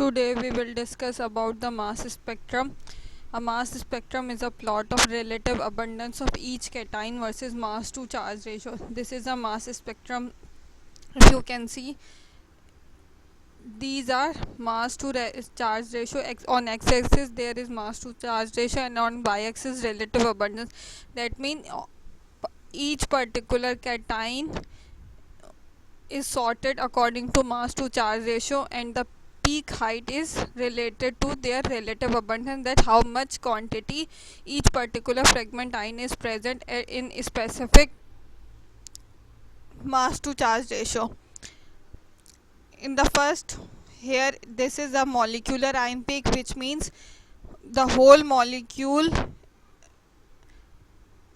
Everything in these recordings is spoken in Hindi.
Today we will discuss about the mass spectrum. A mass spectrum is a plot of relative abundance of each cation versus mass to charge ratio. This is a mass spectrum. If you can see, these are mass to charge ratio. On x-axis there is mass to charge ratio, and on y-axis relative abundance. That means each particular cation is sorted according to mass to charge ratio, and the peak height is related to their relative abundance, that how much quantity each particular fragment ion is present in specific mass to charge ratio. In the first, here this is a molecular ion peak, which means the whole molecule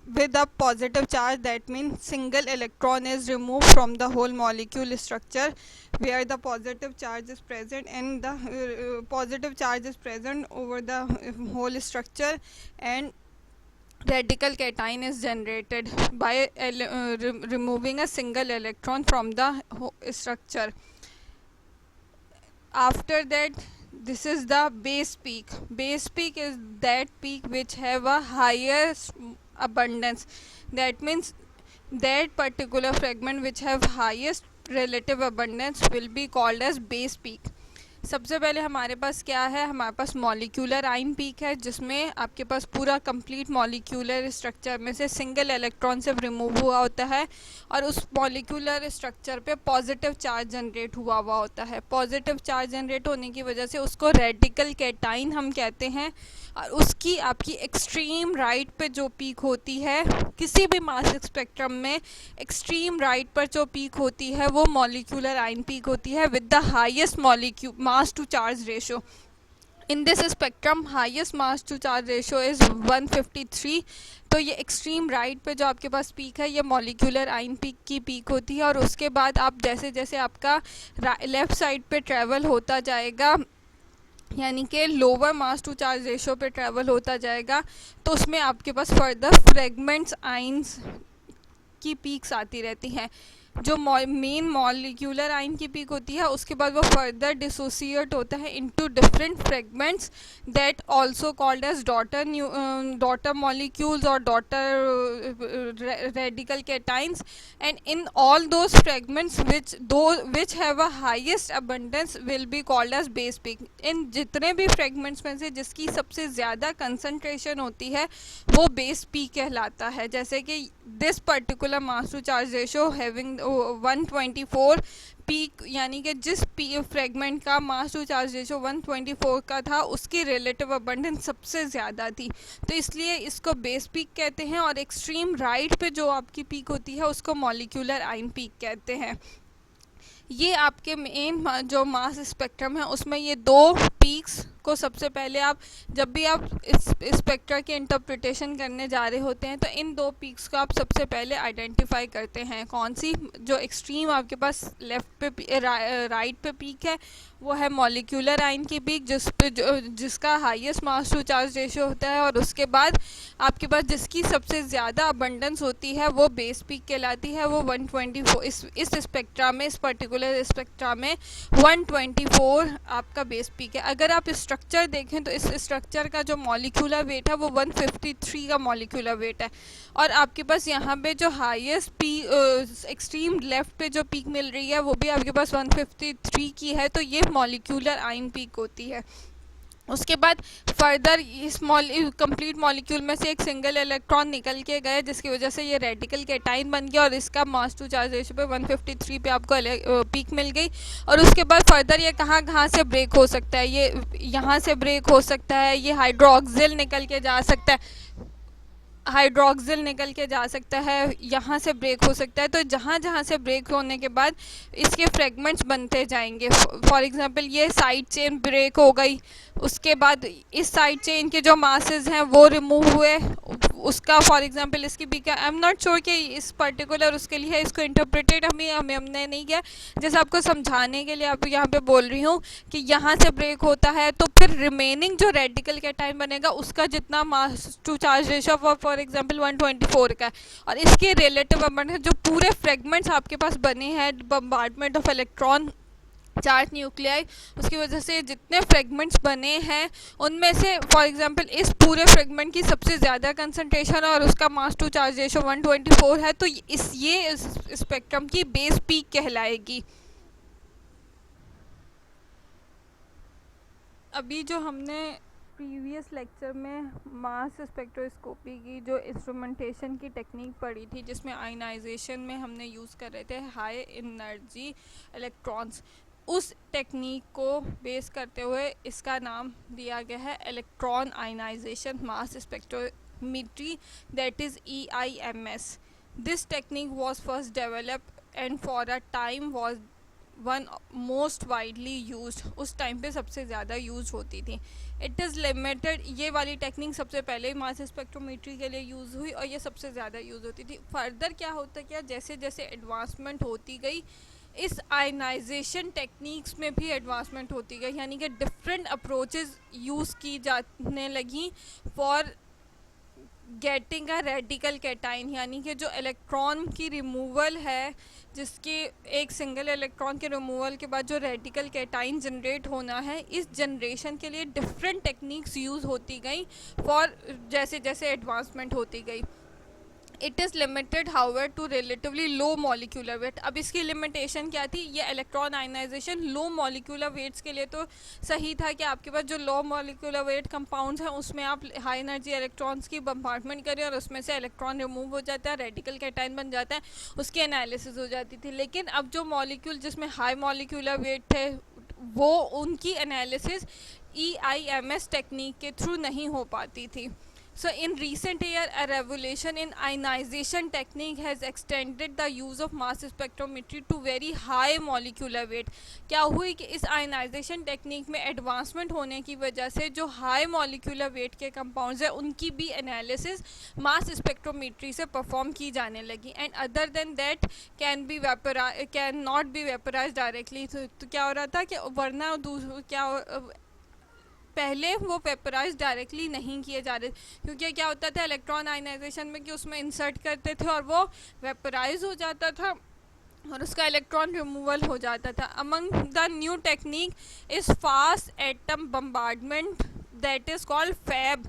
with a positive charge. That means single electron is removed from the whole molecule structure where the positive charge is present, and the positive charge is present over the whole structure, and radical cation is generated by removing a single electron from the structure. After that, this is the base peak. Base peak is that peak which have a higher abundance. That means that particular fragment which have highest relative abundance will be called as base peak. सबसे पहले हमारे पास क्या है, हमारे पास मॉलिक्यूलर आयन पीक है, जिसमें आपके पास पूरा कंप्लीट मॉलिक्यूलर स्ट्रक्चर में से सिंगल इलेक्ट्रॉन सिर्फ रिमूव हुआ होता है, और उस मॉलिक्यूलर स्ट्रक्चर पे पॉजिटिव चार्ज जनरेट हुआ होता है. पॉजिटिव चार्ज जनरेट होने की वजह से उसको रेडिकल कैटाइन हम कहते हैं, और उसकी आपकी एक्सट्रीम राइट पे जो पीक होती है किसी भी मास स्पेक्ट्रम में, एक्सट्रीम राइट पर जो पीक होती है वो मॉलिक्यूलर आयन पीक होती है with the highest mass to charge ratio. In this spectrum, highest mass to charge ratio is 153. तो ये एक्सट्रीम राइट पे जो आपके पास पीक है ये मॉलिक्यूलर आयन पीक की पीक होती है, और उसके बाद आप जैसे जैसे आपका लेफ़्ट साइड पे ट्रैवल होता जाएगा, यानी कि lower mass to charge ratio पे ट्रैवल होता जाएगा, तो उसमें आपके पास फर्दर फ्रेगमेंट्स आइंस की पीक्स आती रहती हैं. जो मेन मॉलिक्यूलर आयन की पीक होती है उसके बाद वो फर्दर डिसोसिएट होता है into different fragments that also called as daughter molecules और daughter radical cations, and in all those fragments which have a highest abundance will be called as base peak. इन जितने भी फ्रेगमेंट्स में से जिसकी सबसे ज़्यादा कंसंट्रेशन होती है वो बेस पीक कहलाता है. जैसे कि this particular mass to charge ratio having 124 peak, यानी कि जिस फ्रेगमेंट का मास टू चार्ज रेशियो 124 का था उसकी रिलेटिव अबंडेंस सबसे ज़्यादा थी, तो इसलिए इसको बेस पीक कहते हैं. और एक्सट्रीम राइट पे जो आपकी पीक होती है उसको मॉलिक्यूलर आयन पीक कहते हैं. ये आपके मेन जो मास स्पेक्ट्रम है उसमें ये दो पीक्स को सबसे पहले आप जब भी आप इस स्पेक्ट्रा की इंटरप्रिटेशन करने जा रहे होते हैं तो इन दो पीक्स को आप सबसे पहले आइडेंटिफाई करते हैं. कौन सी? जो एक्सट्रीम आपके पास लेफ़्ट पे राइट पे पीक है वो है मॉलिक्यूलर आयन की पीक, जिसका highest mass to charge ratio होता है, और उसके बाद आपके पास जिसकी सबसे ज़्यादा अबंडेंस होती है वो बेस पीक कहलाती है. वो 124 इस स्पेक्ट्रा में, इस पर्टिकुलर स्पेक्ट्रा में 124 आपका बेस पीक है. अगर आप स्ट्रक्चर देखें तो इस स्ट्रक्चर का जो मॉलिक्यूलर वेट है वो 153 का मॉलिक्यूलर वेट है, और आपके पास यहाँ पे जो हाईएस्ट एक्सट्रीम लेफ्ट पे जो पीक मिल रही है वो भी आपके पास 153 की है, तो ये मॉलिक्यूलर आयन पीक होती है. उसके बाद फर्दर इस कंप्लीट मॉलिक्यूल में से एक सिंगल इलेक्ट्रॉन निकल के गए, जिसकी वजह से ये रेडिकल कैटाइन बन गया, और इसका मास टू चार्ज रेशियो पे 153 पे आपको पीक मिल गई. और उसके बाद फर्दर ये कहाँ से ब्रेक हो सकता है, ये यहाँ से ब्रेक हो सकता है, ये हाइड्रोक्सिल निकल के जा सकता है, हाइड्रोक्सिल निकल के जा सकता है, यहाँ से ब्रेक हो सकता है. तो जहाँ से ब्रेक होने के बाद इसके फ्रेगमेंट्स बनते जाएंगे. फॉर एग्जांपल ये साइड चेन ब्रेक हो गई, उसके बाद इस साइड चेन के जो मासेस हैं वो रिमूव हुए, उसका फॉर एग्जांपल इसकी भी क्या, आई एम नॉट श्योर कि इस पर्टिकुलर उसके लिए इसको इंटरप्रेटेड हमने नहीं किया, जैसे आपको समझाने के लिए आप यहाँ पे बोल रही हूँ कि यहाँ से ब्रेक होता है तो फिर रिमेनिंग जो रेडिकल कैटाइन बनेगा उसका जितना mass to charge ratio for example 124 का है, और इसके रिलेटिव अबंडेंस जो पूरे फ्रेगमेंट्स आपके पास बने हैं बम्बार्डमेंट ऑफ इलेक्ट्रॉन चार न्यूक्लियाई, उसकी वजह से जितने फ्रेगमेंट्स बने हैं उनमें से फॉर एग्जांपल इस पूरे फ्रेगमेंट की सबसे ज़्यादा कंसंट्रेशन और उसका मास टू चार्ज रेशो 124 है, तो ये स्पेक्ट्रम की बेस पीक कहलाएगी। अभी जो हमने प्रीवियस लेक्चर में मास स्पेक्ट्रोस्कोपी की जो इंस्ट्रूमेंटेशन की टेक्निक पढ़ी थी, जिसमें आयनाइजेशन में हमने यूज़ कर रहे थे हाई एनर्जी इलेक्ट्रॉन्स, उस टेक्निक को बेस करते हुए इसका नाम दिया गया है electron ionization mass spectrometry, that is EIMS। This technique was first developed and for a time was one most widely use, उस टाइम पे सबसे ज़्यादा यूज होती थी। इट इज़ लिमिटेड, ये वाली टेक्निक सबसे पहले मास स्पेक्ट्रोमेट्री के लिए यूज़ हुई और ये सबसे ज़्यादा यूज़ होती थी। फर्दर क्या होता क्या, जैसे जैसे एडवांसमेंट होती गई इस आयनाइजेशन टेक्निक्स में भी एडवांसमेंट होती गई, यानी कि डिफरेंट अप्रोचेस यूज़ की जाने लगी for getting a radical cation, यानी कि जो इलेक्ट्रॉन की रिमूवल है, जिसके एक सिंगल इलेक्ट्रॉन के रिमूवल के बाद जो रेडिकल कैटाइन जनरेट होना है, इस जनरेशन के लिए डिफरेंट टेक्निक्स यूज़ होती गई फॉर जैसे जैसे एडवांसमेंट होती गई। It is limited however to relatively low molecular weight. अब इसकी लिमिटेशन क्या थी, ये electron ionization low molecular weights के लिए तो सही था कि आपके पास जो लो मॉलिक्यूलर वेट कंपाउंड्स हैं उसमें आप हाई एनर्जी इलेक्ट्रॉन्स की बम्पार्टमेंट करें और उसमें से इलेक्ट्रॉन रिमूव हो जाता है, रेडिकल कैटाइन बन जाता है, उसकी एनालिसिस हो जाती थी। लेकिन अब जो मॉलिक्यूल जिसमें हाई मॉलिक्यूलर वेट थे वो उनकी एनालिसिस EIMS टेक्निक के थ्रू नहीं हो पाती थी। So in recent year, a revolution in ionization technique has extended the use of mass spectrometry to very high molecular weight। क्या हुई कि इस आयनाइजेशन टेक्निक में एडवांसमेंट होने की वजह से जो हाई मॉलिक्यूलर वेट के कंपाउंड्स हैं उनकी भी एनालिसिस मास स्पेक्ट्रोमेट्री से परफॉर्म की जाने लगी, and other than that can not be vaporise directly. तो क्या हो रहा था कि वरना क्या पहले वो वेपराइज डायरेक्टली नहीं किए जा रहे, क्योंकि क्या होता था इलेक्ट्रॉन आयनाइजेशन में कि उसमें इंसर्ट करते थे और वो वेपराइज हो जाता था और उसका इलेक्ट्रॉन रिमूवल हो जाता था। Among the new technique is fast atom bombardment, that is called FAB.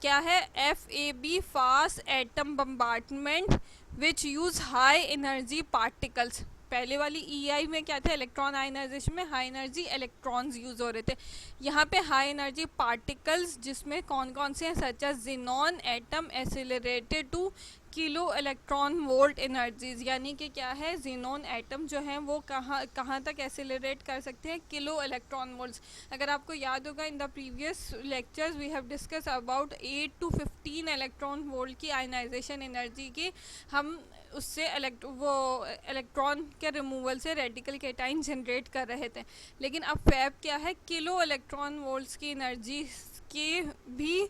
क्या है, FAB, fast atom bombardment which use high energy particles. पहले वाली EI में क्या था, इलेक्ट्रॉन आयनाइजेशन में हाई एनर्जी इलेक्ट्रॉन्स यूज़ हो रहे थे, यहाँ पे हाई एनर्जी पार्टिकल्स, जिसमें कौन कौन से हैं, such as xenon atom accelerated to kilo electron volt energies, यानी कि क्या है, ज़ीनॉन एटम जो हैं वो कहाँ तक एक्सेलरेट कर सकते हैं, किलो इलेक्ट्रॉन वोल्ट्स। अगर आपको याद होगा in the previous lectures we have discuss about 8 to 15 electron volt की आयनाइजेशन एनर्जी की, हम उससे इलेक्ट्रॉन के रिमूवल से रेडिकल कैटाइन जनरेट कर रहे थे। लेकिन अब फैब क्या है, किलो इलेक्ट्रॉन वोल्ट्स की एनर्जी की भी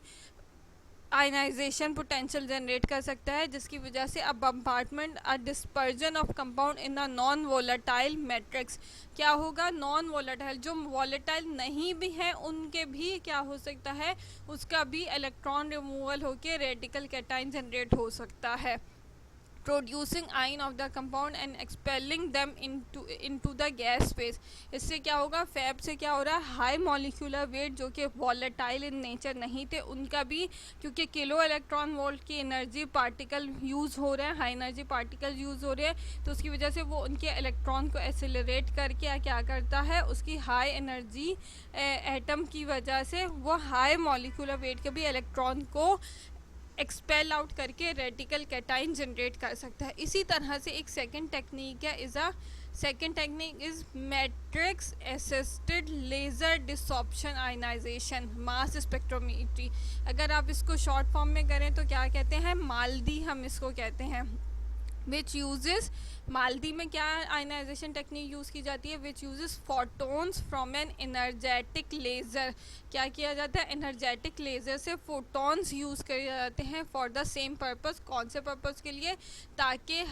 आयनाइजेशन पोटेंशियल जनरेट कर सकता है, जिसकी वजह से अब bombardment a dispersion of compound in a non volatile matrix. क्या होगा, नॉन वोलेटाइल, जो वोलेटाइल नहीं भी हैं उनके भी क्या हो सकता है, उसका भी इलेक्ट्रॉन रिमूवल होकर रेडिकल कैटाइन जनरेट हो सकता है, प्रोड्यूसिंग आइन of the compound and expelling them into the gas space. इससे क्या होगा, फैब से क्या हो रहा है, हाई मॉलिक्यूलर वेट जो कि वॉलेटाइल इन नेचर नहीं थे उनका भी, क्योंकि किलो इलेक्ट्रॉन वोल्ट की एनर्जी पार्टिकल यूज़ हो रहे हैं, हाई एनर्जी पार्टिकल यूज़ हो रहे हैं, तो उसकी वजह से वो उनके इलेक्ट्रॉन को एक्सेलरेट करके क्या करता है, उसकी हाई एनर्जी एटम की वजह से वो हाई मॉलिक्यूलर वेट के भी इलेक्ट्रॉन को एक्सपेल आउट करके रेडिकल कैटाइन जनरेट कर सकता है। इसी तरह से एक सेकंड टेक्निक है, second technique is matrix assisted laser desorption ionization mass spectrometry. अगर आप इसको शॉर्ट फॉर्म में करें तो क्या कहते हैं, मालदी हम इसको कहते हैं, विच यूजेस, मालदी में क्या आयनाइजेशन टेक्निक यूज़ की जाती है, which uses photons from N energetic laser. क्या किया जाता है, एनर्जेटिक लेज़र से फोटोन्स यूज़ करे जाते हैं फॉर द सेम पर्पस। कौन से पर्पस के लिए, ताकि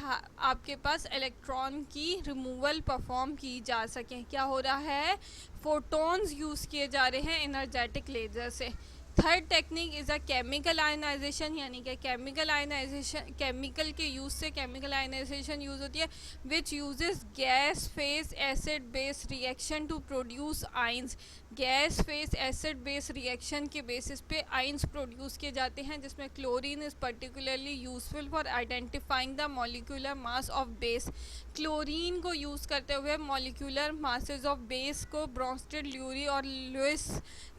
आपके पास इलेक्ट्रॉन की रिमूवल परफॉर्म की जा सके। क्या हो रहा है, फोटोन्स यूज़ किए जा रहे हैं एनर्जेटिक लेज़र से। Third technique is a chemical ionization, यानी कि केमिकल आयनाइजेशन, केमिकल के यूज़ से केमिकल आयनाइजेशन यूज़ होती है, which uses gas phase acid base reaction to produce ions. Gas phase acid base reaction के बेसिस पे आइंस प्रोड्यूस किए जाते हैं, जिसमें chlorine is particularly useful for identifying the molecular mass of base. Chlorine को यूज़ करते हुए मॉलिक्यूलर मासेस ऑफ बेस को ब्रोंस्टेड, ल्यूरी और लुइस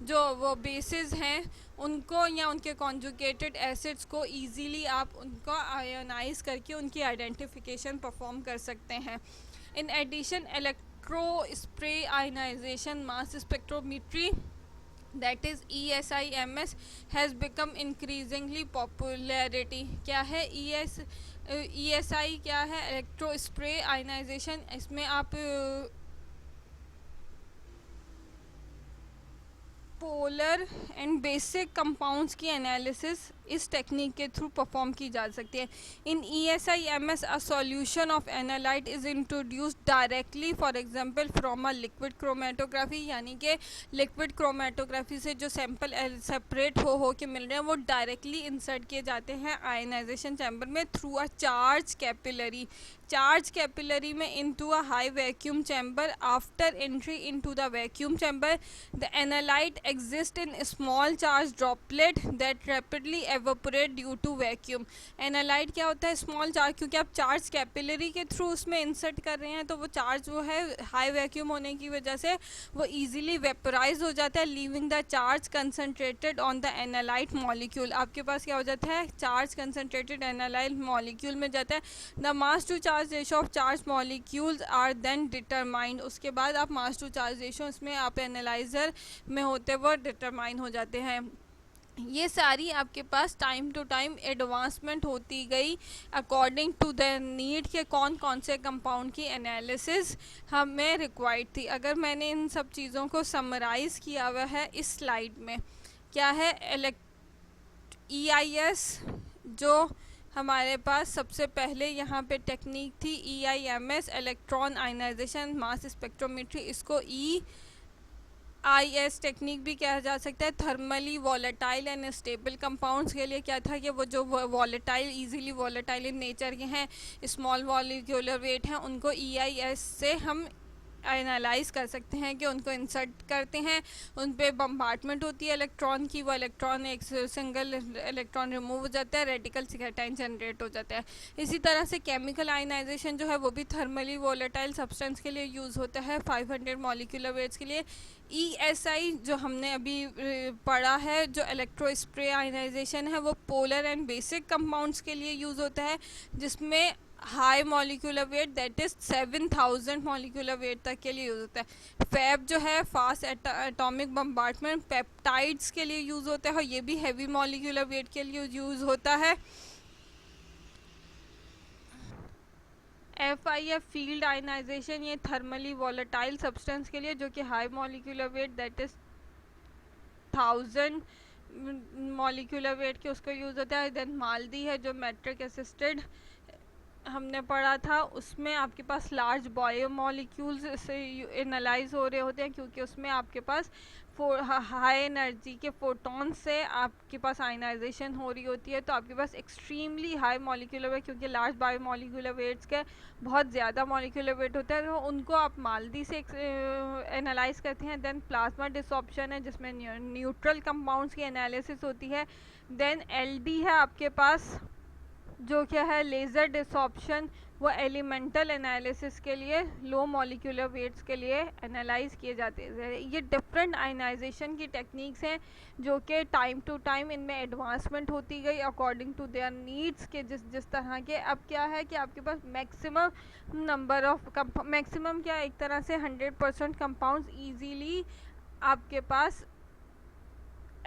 जो वो बेसिस हैं उनको या उनके कॉन्जुगेटेड एसिड्स को इजीली आप उनको आयोनाइज करके उनकी आइडेंटिफिकेशन परफॉर्म कर सकते हैं। In addition electro spray ionization mass spectrometry, that is ESIMS has become increasingly popularity. क्या है ESI क्या है? Electro spray ionization. इसमें आप पोलर एंड बेसिक कंपाउंड्स की एनालिसिस इस टेक्निक के थ्रू परफॉर्म की जा सकती है। In ESIMS a solution of analyte is introduced directly, for example from a liquid chromatography, यानी कि लिक्विड क्रोमेटोग्राफी से जो सैंपल सेपरेट हो के मिल रहे हैं वो डायरेक्टली इंसर्ट किए जाते हैं आयनाइजेशन चैम्बर में through a charge capillary. Charge capillary में into a high vacuum chamber. After entry into the vacuum chamber the analyte exist in small charge droplet that rapidly evaporate due to vacuum। Analyte क्या होता है? स्मॉल चार्ज, क्योंकि आप चार्ज कैपिलरी के थ्रू उसमें इंसर्ट कर रहे हैं तो वो चार्ज वो है हाई वैक्यूम होने की वजह से वो इजीली वेपराइज हो जाता है, leaving the charge concentrated on the analyte molecule. आपके पास क्या हो जाता है? चार्ज कंसनट्रेटेड एनालाइट मॉलिक्यूल में जाता है। The mass to charge ratio of charge molecules are then determined. उसके बाद आप मास टू चार्ज रेशो इसमें आप एनालाइजर में होते वो डिटरमाइन हो जाते हैं। ये सारी आपके पास टाइम टू टाइम एडवांसमेंट होती गई अकॉर्डिंग टू द नीड के कौन कौन से कंपाउंड की एनालिसिस हमें रिक्वायर्ड थी। अगर मैंने इन सब चीज़ों को समराइज़ किया हुआ है इस स्लाइड में, क्या है? EIS जो हमारे पास सबसे पहले यहाँ पे टेक्निक थी EIMS electron ionization mass spectrometry, इसको IS टेक्निक भी कहा जा सकता है। Thermally volatile and stable compounds के लिए क्या था कि वो जो volatile easily volatile in nature के हैं, स्मॉल मॉलिक्यूलर वेट हैं, उनको EIS से हम एनालाइज कर सकते हैं कि उनको इंसर्ट करते हैं, उन पे बम्बार्टमेंट होती है इलेक्ट्रॉन की, वो इलेक्ट्रॉन एक सिंगल इलेक्ट्रॉन रिमूव हो जाता है, रेडिकल सिकेटाइन जनरेट हो जाता है। इसी तरह से केमिकल आयनाइजेशन जो है वो भी थर्मली वोलेटाइल सब्सटेंस के लिए यूज़ होता है 500 मॉलिक्यूलर वेट्स के लिए। ESI जो हमने अभी पढ़ा है, जो इलेक्ट्रो स्प्रे आयनाइजेशन है, वो पोलर एंड बेसिक कंपाउंड्स के लिए यूज़ होता है, जिसमें high molecular weight that is 7000 molecular weight तक के लिए यूज़ होता है। फैब जो है फास्ट एटॉमिक बम्बार्टमेंट पेप्टाइड्स के लिए यूज़ होता है और ये भी हैवी मॉलिक्यूलर वेट के लिए यूज़ होता है। FIF फील्ड आयनाइजेशन, ये थर्मली वॉलेटाइल सब्सटेंस के लिए जो कि high molecular weight that is 1000 molecular weight के उसको यूज़ होता है। देन माल्दी है जो मैट्रिक असिस्टेड हमने पढ़ा था, उसमें आपके पास लार्ज बायोमॉलिक्यूल्स से एनालाइज हो रहे होते हैं, क्योंकि उसमें आपके पास हाई एनर्जी के फोटॉन से आपके पास आयनाइजेशन हो रही होती है, तो आपके पास एक्सट्रीमली हाई मॉलिक्यूलर वेट, क्योंकि लार्ज बायोमॉलिक्यूलर वेट्स के बहुत ज़्यादा मॉलिक्यूलर वेट होता है, तो उनको आप माल्दी से एनालाइज करते हैं। देन प्लाज्मा डिसॉर्प्शन है जिसमें न्यूट्रल कंपाउंड्स की एनालिसिस होती है। देन LD है आपके पास जो क्या है लेज़र डिसॉर्प्शन, वो एलिमेंटल एनालिसिस के लिए लो मॉलिक्यूलर वेट्स के लिए एनालाइज किए जाते हैं। ये डिफरेंट आयनाइजेशन की टेक्निक्स हैं जो कि टाइम टू टाइम इनमें एडवांसमेंट होती गई अकॉर्डिंग टू देयर नीड्स के जिस तरह के। अब क्या है कि आपके पास मैक्सिमम नंबर ऑफ मैक्सिमम क्या एक तरह से 100% कंपाउंड्स ईजीली आपके पास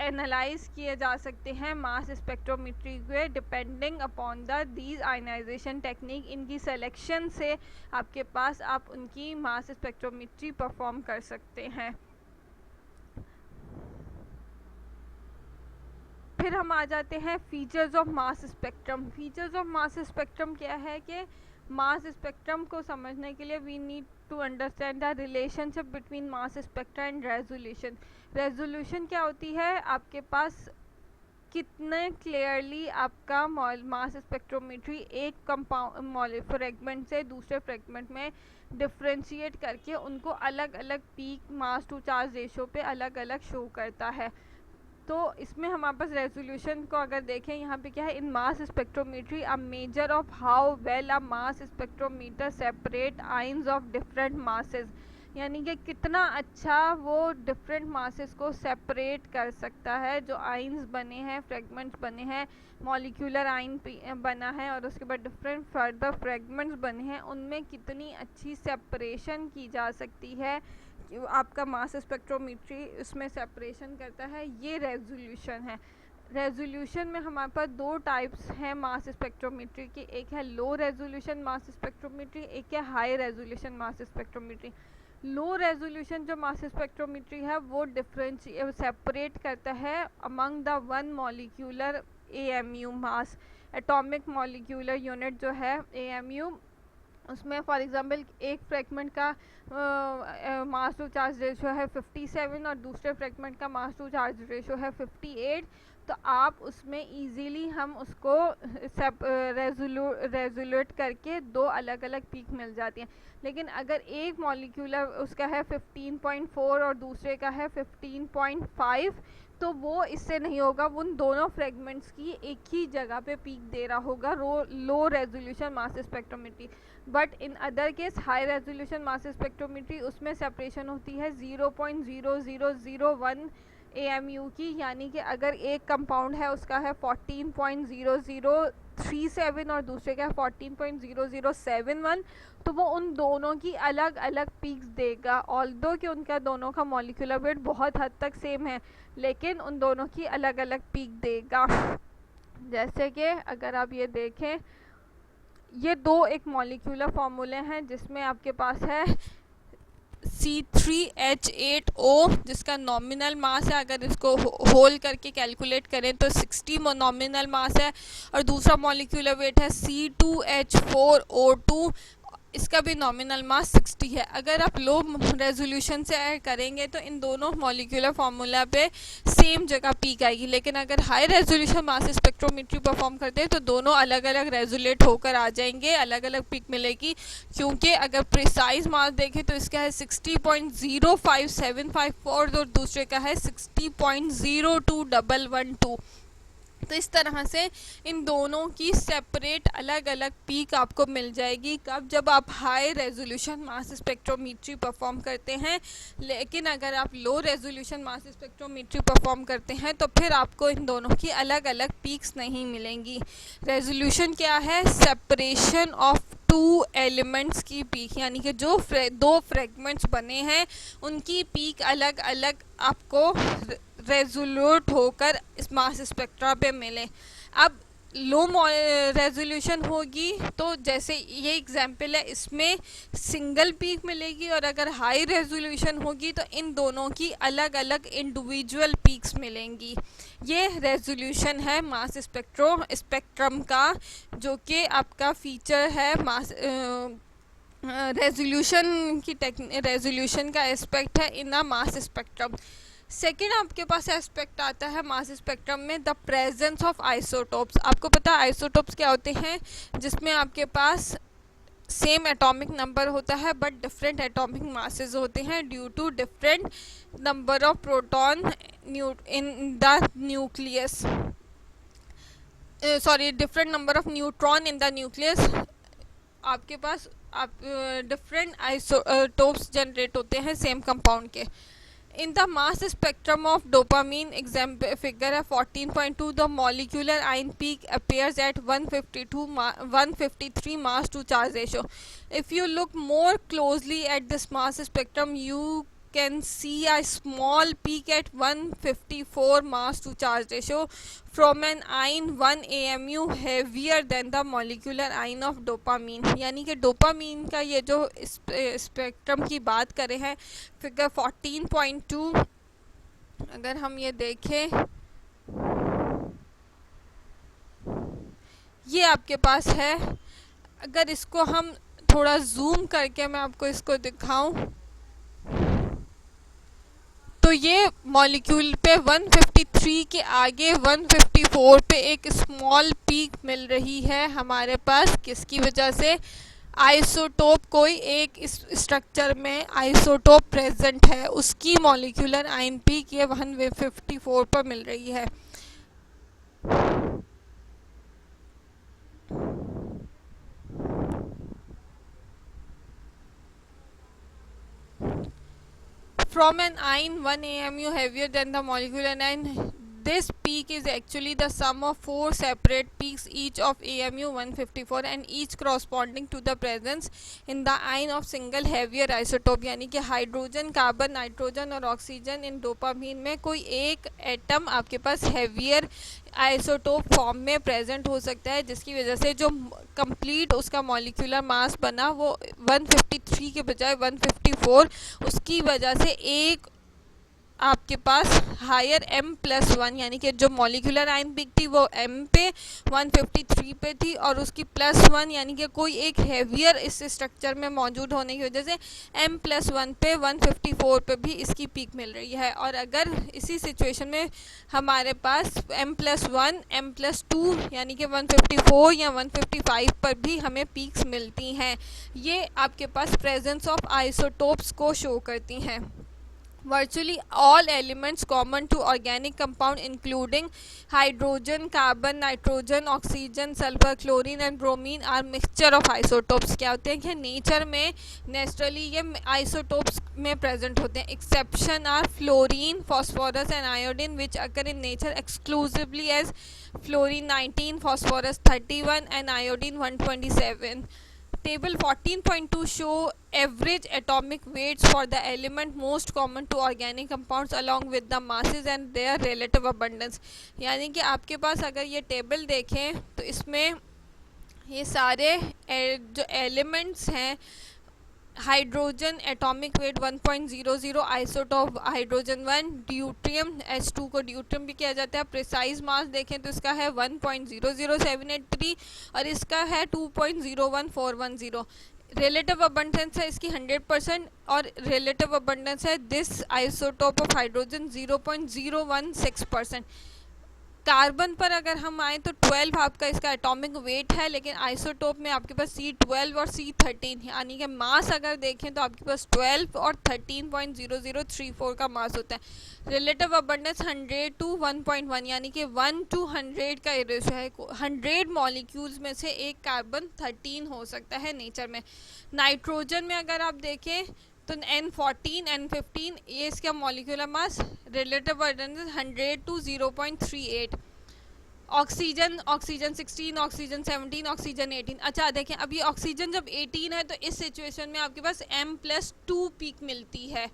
एनालाइज किए जा सकते हैं मास स्पेक्ट्रोमेट्री के depending upon the these ionization technique. इनकी सिलेक्शन से आपके पास आप उनकी मास स्पेक्ट्रोमेट्री परफॉर्म कर सकते हैं। फिर हम आ जाते हैं features of mass spectrum. Features of mass spectrum क्या है कि मास स्पेक्ट्रम को समझने के लिए we need to understand the relationship between mass spectra and resolution. Resolution क्या होती है, आपके पास कितने क्लियरली आपका मास स्पेक्ट्रोमेट्री एक कंपाउंड फ्रेगमेंट से दूसरे फ्रेगमेंट में डिफ्रेंशिएट करके उनको अलग अलग peak mass to charge ratio पे अलग अलग शो करता है। तो इसमें हमारे पास रेजोल्यूशन को अगर देखें, यहाँ पे क्या है, in mass spectrometry a measure of how well a mass spectrometer separate ions of different masses, यानी कि कितना अच्छा वो डिफरेंट मासेस को सेपरेट कर सकता है। जो आइंस बने हैं, फ्रेगमेंट्स बने हैं, मॉलिक्यूलर आइन बना है और उसके बाद डिफरेंट फर्दर फ्रेगमेंट्स बने हैं, उनमें कितनी अच्छी सेपरेशन की जा सकती है, आपका मास स्पेक्ट्रोमेट्री उसमें सेपरेशन करता है, ये रेजोल्यूशन है। रेजोल्यूशन में हमारे पास दो टाइप्स हैं मास स्पेक्ट्रोमेट्री की, एक है लो रेजोल्यूशन मास स्पेक्ट्रोमेट्री, एक है high resolution mass spectrometry. Low resolution जो मास स्पेक्ट्रोमेट्री है वो डिफरेंशिएट सेपरेट करता है among the one molecular AMU mass, atomic molecular unit जो है AMU, उसमें फॉर एग्जांपल एक फ्रैगमेंट का मास टू चार्ज रेशो है 57 और दूसरे फ्रैगमेंट का मास टू चार्ज रेशो है 58, तो आप उसमें इजीली हम उसको रेजोल्यूट करके दो अलग अलग पीक मिल जाती हैं। लेकिन अगर एक मॉलिक्यूलर उसका है 15.4 और दूसरे का है 15.5, तो वो इससे नहीं होगा, उन दोनों फ्रेगमेंट्स की एक ही जगह पे पीक दे रहा होगा low resolution mass spectrometry. But in other case high resolution mass spectrometry, उसमें सेपरेशन होती है 0.0001 AMU की, यानी कि अगर एक कंपाउंड है उसका है 14.0037 और दूसरे का है 14.0071, तो वो उन दोनों की अलग अलग पीक्स देगा। ऑल्दो कि उनका दोनों का मॉलिक्यूलर वेट बहुत हद तक सेम है, लेकिन उन दोनों की अलग अलग पीक देगा। जैसे कि अगर आप ये देखें, ये दो एक मॉलिक्यूलर फॉर्मूले हैं जिसमें आपके पास है C3H8O जिसका नॉमिनल मास है, अगर इसको होल करके कैलकुलेट करें तो 60 नॉमिनल मास है, और दूसरा मॉलिक्यूलर वेट है C2H4O2, इसका भी नॉमिनल मास 60 है। अगर आप लो रेजोल्यूशन से ऐड करेंगे तो इन दोनों मॉलिक्यूलर फार्मूला पे सेम जगह पीक आएगी, लेकिन अगर high resolution mass spectrometry perform करते हैं तो दोनों अलग अलग रेजोलेट होकर आ जाएंगे, अलग अलग पीक मिलेगी। क्योंकि अगर प्रिसाइज मास देखें तो इसका है 60.05754 और दूसरे का है 60.02112। तो इस तरह से इन दोनों की सेपरेट अलग अलग पीक आपको मिल जाएगी, कब, जब आप high resolution mass spectrometry perform करते हैं। लेकिन अगर आप low resolution mass spectrometry perform करते हैं तो फिर आपको इन दोनों की अलग अलग पीक्स नहीं मिलेंगी। रेजोल्यूशन क्या है, सेपरेशन ऑफ टू एलिमेंट्स की पीक, यानी कि जो दो फ्रेगमेंट्स बने हैं उनकी पीक अलग अलग आपको रेजोल्यूट होकर इस मास स्पेक्ट्रा पे मिले। अब लो रेजोल्यूशन होगी तो जैसे ये एग्जांपल है, इसमें सिंगल पीक मिलेगी, और अगर हाई रेजोल्यूशन होगी तो इन दोनों की अलग अलग इंडिविजुअल पीक्स मिलेंगी। ये रेजोल्यूशन है मास स्पेक्ट्रम का, जो कि आपका फीचर है मास रेजोल्यूशन का एस्पेक्ट है इन अ मास स्पेक्ट्रम। सेकेंड आपके पास एस्पेक्ट आता है मास स्पेक्ट्रम में द प्रेजेंस ऑफ आइसोटोप्स। आपको पता है आइसोटोप्स क्या होते हैं, जिसमें आपके पास सेम एटॉमिक नंबर होता है बट डिफरेंट एटॉमिक मासेस होते हैं due to different number of proton in the nucleus, different number of neutron in the nucleus. आपके पास डिफरेंट आइसोटोप्स जनरेट होते हैं सेम कंपाउंड के। In the mass spectrum of dopamine, example figure है 14.2, the molecular ion peak appears at 153 mass to charge ratio. If you look more closely at this mass spectrum, you can see a small peak at 154 mass to charge ratio from an ion 1 AMU heavier than the molecular ion of dopamine। यानी कि डोपामीन का ये जो स्पेक्ट्रम की बात करें हैं फिगर 14.2, अगर हम ये देखें, ये आपके पास है अगर इसको हम थोड़ा जूम करके मैं आपको इसको दिखाऊं, तो ये मॉलिक्यूल पे 153 के आगे 154 पे एक स्मॉल पीक मिल रही है हमारे पास। किसकी वजह से? आइसोटोप, कोई एक इस स्ट्रक्चर में आइसोटोप प्रेजेंट है, उसकी मॉलिक्यूलर आयन पीक ये 154 पर मिल रही है। From an ion 1 AMU heavier than the molecular ion, this peak is actually the sum of 4 separate peaks, each of AMU 154 and each corresponding to the presence in the ion of single heavier isotope। यानी कि हाइड्रोजन, कार्बन, नाइट्रोजन और ऑक्सीजन इन डोपामीन में कोई एक एटम आपके पास हैवियर आइसोटोप फॉर्म में प्रेजेंट हो सकता है, जिसकी वजह से जो कंप्लीट उसका मॉलिक्यूलर मास बना वो 153 के बजाय 154, उसकी वजह से एक आपके पास हायर m+1 यानी कि जो मॉलिक्यूलर आयन पीक थी वो m पे 153 पे थी, और उसकी +1 यानी कि कोई एक हैवियर इस स्ट्रक्चर में मौजूद होने की वजह से m+1 पे 154 पे भी इसकी पीक मिल रही है। और अगर इसी सिचुएशन में हमारे पास m+1 m+2 यानी कि 154 या 155 पर भी हमें पीक्स मिलती हैं, ये आपके पास प्रेजेंस ऑफ आइसोटोप्स को शो करती हैं। Virtually all elements common to organic compound including hydrogen, carbon, nitrogen, oxygen, sulfur, chlorine and bromine are mixture of isotopes। क्या होते हैं कि नेचर में नेचुरली ये आइसोटोप्स में प्रेजेंट होते हैं। Exception are fluorine, phosphorus and iodine which occur in nature exclusively as fluorine 19, phosphorus 31 and iodine 127। Table 14.2 show average atomic weights for the element most common to organic compounds along with the masses and their relative abundance। यानी कि आपके पास अगर ये टेबल देखें तो इसमें ये सारे जो एलिमेंट्स हैं, hydrogen atomic weight 1.00, isotope hydrogen 1, deuterium H2 को ड्यूट्रियम भी किया जाता है। प्रिसाइज मास देखें तो इसका है 1.00783 और इसका है 2.01410। रिलेटिव अबंडेंस है इसकी 100% और रिलेटिव अबंडेंस है this isotope of hydrogen 0.016%। Carbon पर अगर हम आए तो 12 आपका इसका एटॉमिक वेट है, लेकिन आइसोटोप में आपके पास C12 और C13 यानी कि मास अगर देखें तो आपके पास 12 और 13.0034 का मास होता है। रिलेटिव अबंडेंस 100 to 1.1 यानी कि 1 to 100 का रेशो है। 100 मॉलिक्यूल्स में से एक कार्बन 13 हो सकता है नेचर में। नाइट्रोजन में अगर आप देखें तो N14 N15 ये इसका molecular mass, relative abundance 100 to 0.38। Oxygen 16, oxygen 17, oxygen 18। अच्छा देखें अब ये ऑक्सीजन जब 18 है तो इस सिचुएशन में आपके पास m+2 पीक मिलती है।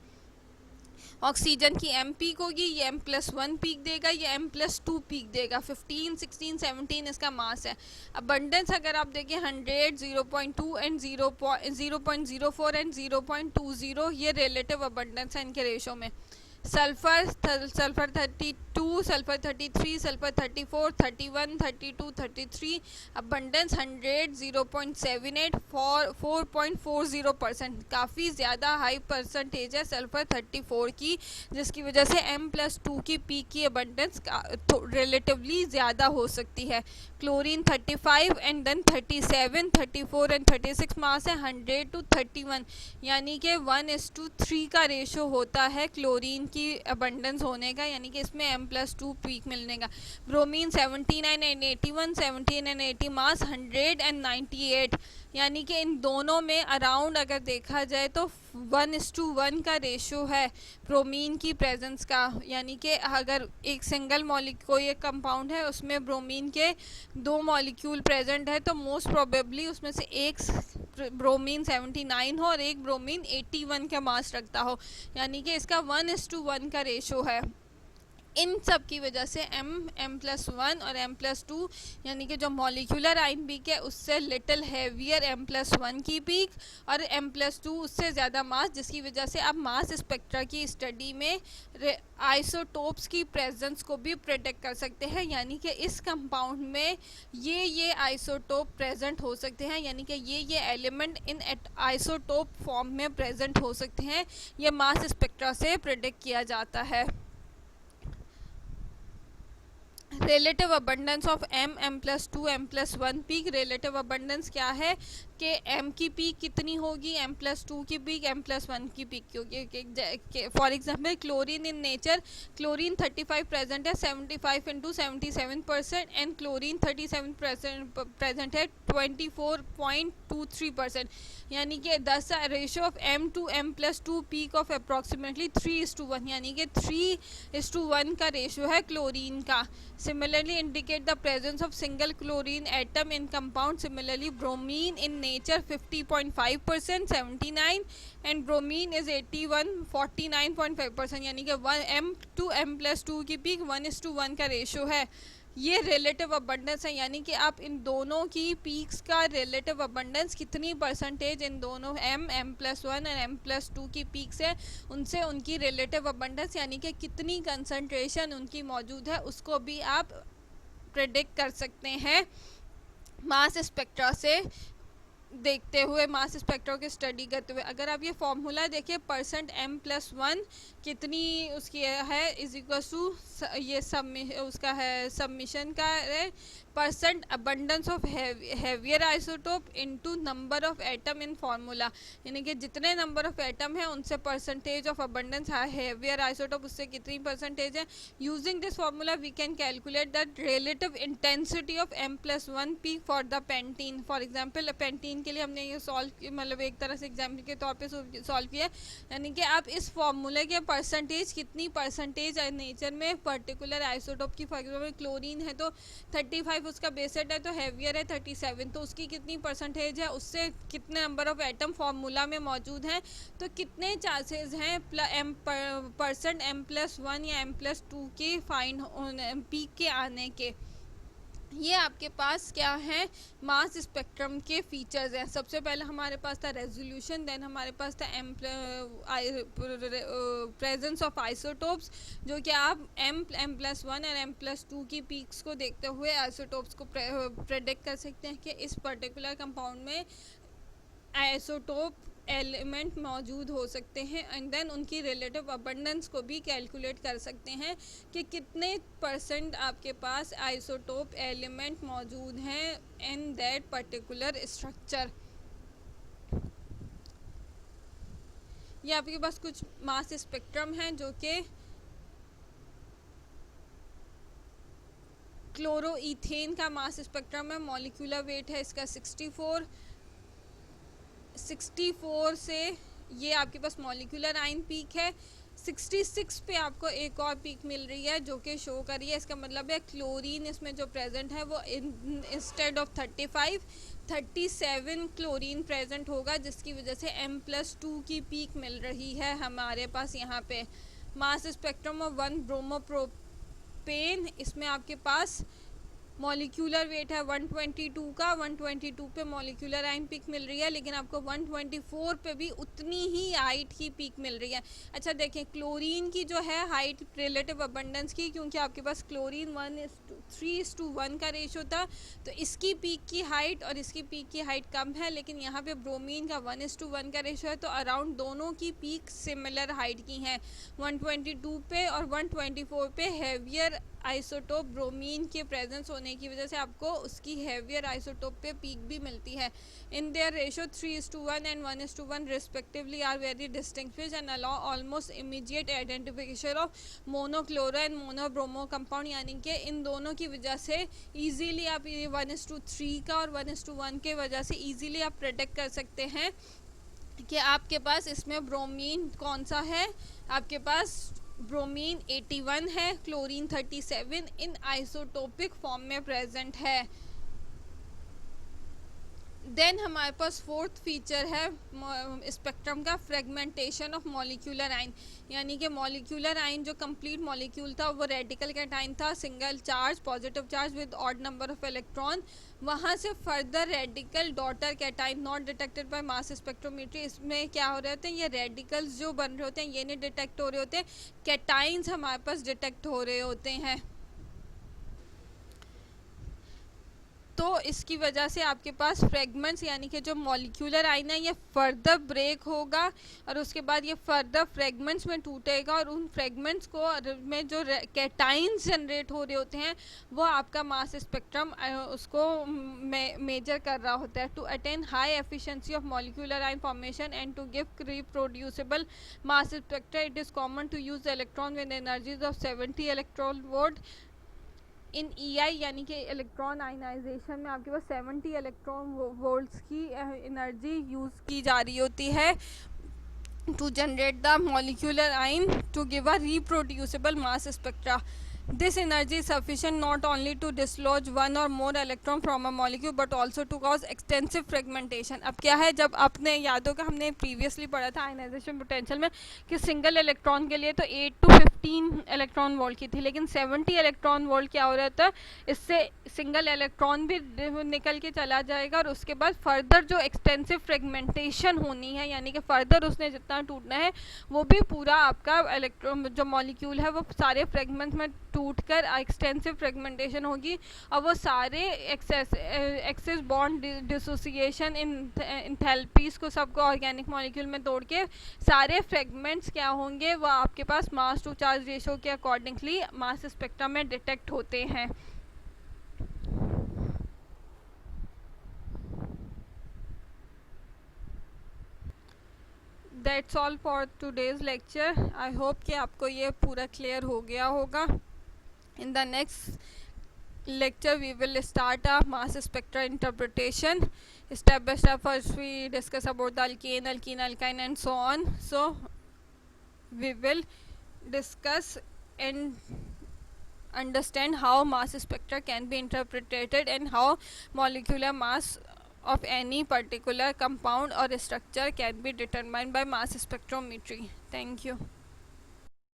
ऑक्सीजन की m पीक होगी, ये m+1 पीक देगा, ये m+2 पीक देगा। 15, 16, 17 इसका मास है। अबंडेंस अगर आप देखें 100, 0.2 एंड 0.04 एंड 0.20 ये रिलेटिव अबंडेंस है इनके रेशो में। Sulphur 32, sulphur 33, sulphur 34, 31, 32, 33। अबंडेंस 100, 0.78, 4.40%। काफ़ी ज़्यादा हाई परसेंटेज है सल्फर 34 की, जिसकी वजह से m+2 की पीक की अबंडेंस रिलेटिवली ज़्यादा हो सकती है। क्लोरीन 35 एंड देन 37, 34 एंड 36 मास है। 100 to 31 यानी कि 1:3 का रेशो होता है क्लोरीन की अबंडेंस होने का, यानी कि इसमें m+2 पीक मिलने का। Bromine 79 and 81, 17 and 80 mass, 100 and 98 यानी कि इन दोनों में अराउंड अगर देखा जाए तो 1:1 का रेशो है ब्रोमीन की प्रेजेंस का। यानी कि अगर एक सिंगल कोई एक कंपाउंड है उसमें ब्रोमीन के 2 मॉलिक्यूल प्रेजेंट है तो मोस्ट प्रोबेबली उसमें से एक ब्रोमीन 79 हो और एक ब्रोमीन 81 का मास रखता हो, यानी कि इसका 1:1 का रेशो है। इन सब की वजह से M+1 और M+2 यानी कि जो मॉलिक्यूलर आयन पीक है उससे लिटिल हैवियर M+1 की पीक और M+2 उससे ज़्यादा मास, जिसकी वजह से आप मास स्पेक्ट्रा की स्टडी में आइसोटोप्स की प्रेजेंस को भी प्रेडिक्ट कर सकते हैं, यानी कि इस कंपाउंड में ये आइसोटोप प्रेजेंट हो सकते हैं, यानी कि ये एलिमेंट इन आइसोटोप फॉर्म में प्रेजेंट हो सकते हैं। ये मास स्पेक्ट्रा से प्रेडिक्ट किया जाता है। Relative abundance of M+2 M+1 peak. Relative abundance क्या है कि M की पीक कितनी होगी, M+2 की पीक M+1 की पीक क्योंकि for example chlorine in nature, chlorine 35 present है 75 इंटू 77% एंड क्लोरीन 37 प्रेजेंट है 24.23%, यानी कि 10 ratio of M to M+2 peak of approximately 3:1, यानी कि 3:1 का रेशियो है क्लोरीन का। Similarly indicate the presence of single chlorine atom in compound. Similarly bromine in nature 50.5% 79 and bromine is 81 49.5%, यानी कि 1 M to M+2 की पीक 1:1 का रेशियो है। ये रिलेटिव अबंडेंस है, यानी कि आप इन दोनों की पीक्स का रिलेटिव अबंडेंस कितनी परसेंटेज इन दोनों M+1 और M+2 की पीक्स है उनसे उनकी रिलेटिव अबंडेंस यानी कि कितनी कंसंट्रेशन उनकी मौजूद है उसको भी आप प्रेडिक्ट कर सकते हैं मास स्पेक्ट्रा से देखते हुए, मास स्पेक्ट्रा की स्टडी करते हुए। अगर आप ये फॉर्मूला देखिए %M+1 कितनी उसकी है इज इक्वल टू ये उसका है सबमिशन का है percent abundance of heavier isotope into number of atom in formula, यानी कि जितने नंबर ऑफ एटम है उनसे percentage of abundance heavier isotope उससे कितनी परसेंटेज है। Using this formula we can calculate the relative intensity of M+1 peak for the pentene. For example pentene के लिए हमने ये सॉल्व मतलब एक तरह से एग्जाम्पल के तौर पे सॉल्व किया, यानी कि आप इस फॉर्मूले के परसेंटेज कितनी परसेंटेज नेचर में पर्टिकुलर आइसोटोप की, फॉर एग्जाम्पल क्लोरीन है तो 35 उसका बेस सेट है तो हैवियर है 37, तो उसकी कितनी परसेंटेज है, उससे कितने नंबर ऑफ एटम फार्मूला में मौजूद हैं, तो कितने चांसेस हैं M+1 या M+2 के फाइंड पीक के आने के। ये आपके पास क्या है मास स्पेक्ट्रम के फीचर्स हैं। सबसे पहले हमारे पास था रेजोल्यूशन, देन हमारे पास था प्रेजेंस ऑफ आइसोटोप्स, जो कि आप M+1 और M+2 की पीक्स को देखते हुए आइसोटोप्स को प्रेडिक्ट कर सकते हैं कि इस पर्टिकुलर कंपाउंड में आइसोटोप एलिमेंट मौजूद हो सकते हैं, एंड देन उनकी रिलेटिव अबंडेंस को भी कैलकुलेट कर सकते हैं कि कितने परसेंट आपके पास आइसोटोप एलिमेंट मौजूद हैं इन दैट पर्टिकुलर स्ट्रक्चर। ये आपके पास कुछ मास स्पेक्ट्रम है जो कि क्लोरोईथेन का मास स्पेक्ट्रम है। मॉलिक्यूलर वेट है इसका 64 से ये आपके पास मॉलिक्यूलर आयन पीक है। 66 पे आपको एक और पीक मिल रही है जो कि शो कर रही है, इसका मतलब है क्लोरीन इसमें जो प्रेजेंट है वो इंस्टेड ऑफ 37 क्लोरीन प्रेजेंट होगा, जिसकी वजह से M+2 की पीक मिल रही है हमारे पास यहाँ पे। मास स्पेक्ट्रम ऑफ 1 ब्रोमोप्रोपेन, इसमें आपके पास मॉलिक्यूलर वेट है 122 का, 122 पे मॉलिक्यूलर आयन पीक मिल रही है, लेकिन आपको 124 पे भी उतनी ही हाइट की पीक मिल रही है। अच्छा देखें क्लोरीन की जो है हाइट रिलेटिव अबंडेंस की, क्योंकि आपके पास क्लोरीन 3:1 का रेशो था तो इसकी पीक की हाइट और इसकी पीक की हाइट कम है, लेकिन यहाँ पे ब्रोमीन का 1:1 का रेशो है तो अराउंड दोनों की पीक सिमिलर हाइट की हैं 122 पे और 124 पे। हैवियर आइसोटोप ब्रोमीन के प्रेजेंस होने की वजह से आपको उसकी हैवियर आइसोटोप पे पीक भी मिलती है। In their ratio 3:1 and 1:1 respectively are very distinguished and allow almost immediate identification of monochloro and monobromo compound, यानी कि इन दोनों की वजह से ईजीली आप 1:3 का और 1:1 के वजह से ईजीली आप प्रेडिक्ट कर सकते हैं कि आपके पास इसमें ब्रोमीन कौन सा है। आपके पास ब्रोमीन 81 है, क्लोरीन 37 इन आइसोटोपिक फॉर्म में प्रेजेंट है। देन हमारे पास फोर्थ फीचर है स्पेक्ट्रम का, फ्रेगमेंटेशन ऑफ मॉलिक्यूलर आइन, यानी कि मॉलिक्यूलर आइन जो कंप्लीट मॉलिक्यूल था वो रेडिकल कैटाइन था, single charge positive charge with odd number of electron, वहाँ से further radical daughter cation not detected by mass spectrometry. इसमें क्या हो रहे होते हैं, ये रेडिकल्स जो बन रहे होते हैं ये नहीं डिटेक्ट हो रहे होते, कैटाइन्स हमारे पास डिटेक्ट हो रहे होते हैं। तो इसकी वजह से आपके पास फ्रेगमेंट्स यानी कि जो मॉलिक्यूलर आइन है ये फर्दर ब्रेक होगा और उसके बाद ये फर्दर फ्रेगमेंट्स में टूटेगा और उन फ्रेगमेंट्स को में जो कैटाइन्स जनरेट हो रहे होते हैं वो आपका मास स्पेक्ट्रम उसको मेजर कर रहा होता है। To attain high efficiency of molecular ion formation and to give reproducible mass spectra it is common to use electron with energies of 70 electron volt in EI यानी कि इलेक्ट्रॉन आयनाइजेशन में आपके पास 70 इलेक्ट्रॉन वोल्ट्स की एनर्जी यूज़ की जा रही होती है to generate the molecular ion to give a reproducible mass spectra. This energy is sufficient not only to dislodge one or more electron from a molecule but also to cause extensive fragmentation. अब क्या है, जब आपने याद होगा हमने प्रीवियसली पढ़ा था आयनाइजेशन पोटेंशियल में कि सिंगल इलेक्ट्रॉन के लिए तो 8 to 15 इलेक्ट्रॉन वोल्ट की थी, लेकिन 70 इलेक्ट्रॉन वोल्ट क्या हो रहा था, इससे सिंगल इलेक्ट्रॉन भी निकल के चला जाएगा और उसके बाद फर्दर जो एक्सटेंसिव फ्रेगमेंटेशन होनी है यानी कि फर्दर उसने जितना टूटना है वो भी पूरा आपका इलेक्ट्रॉन जो मॉलिक्यूल है वो सारे फ्रेगमेंट्स में टूटकर एक्सटेंसिव फ्रेगमेंटेशन होगी और वो सारे एक्सेस बॉन्ड डिसोसिएशन इंथैल्पीज को सबको ऑर्गेनिक मॉलिक्यूल में तोड़ के सारे फ्रेगमेंट्स क्या होंगे वो आपके पास मास टू चार्ज रेशो के अकॉर्डिंगली मास स्पेक्ट्रम में डिटेक्ट होते हैं। That's all for today's lecture. I hope कि आपको ये पूरा क्लियर हो गया होगा। In the next lecture we will start a mass spectra interpretation step by step. First we discuss about the alkane, alkene, alkyne and so on. So we will discuss and understand how mass spectra can be interpreted and how molecular mass of any particular compound or structure can be determined by mass spectrometry. Thank you.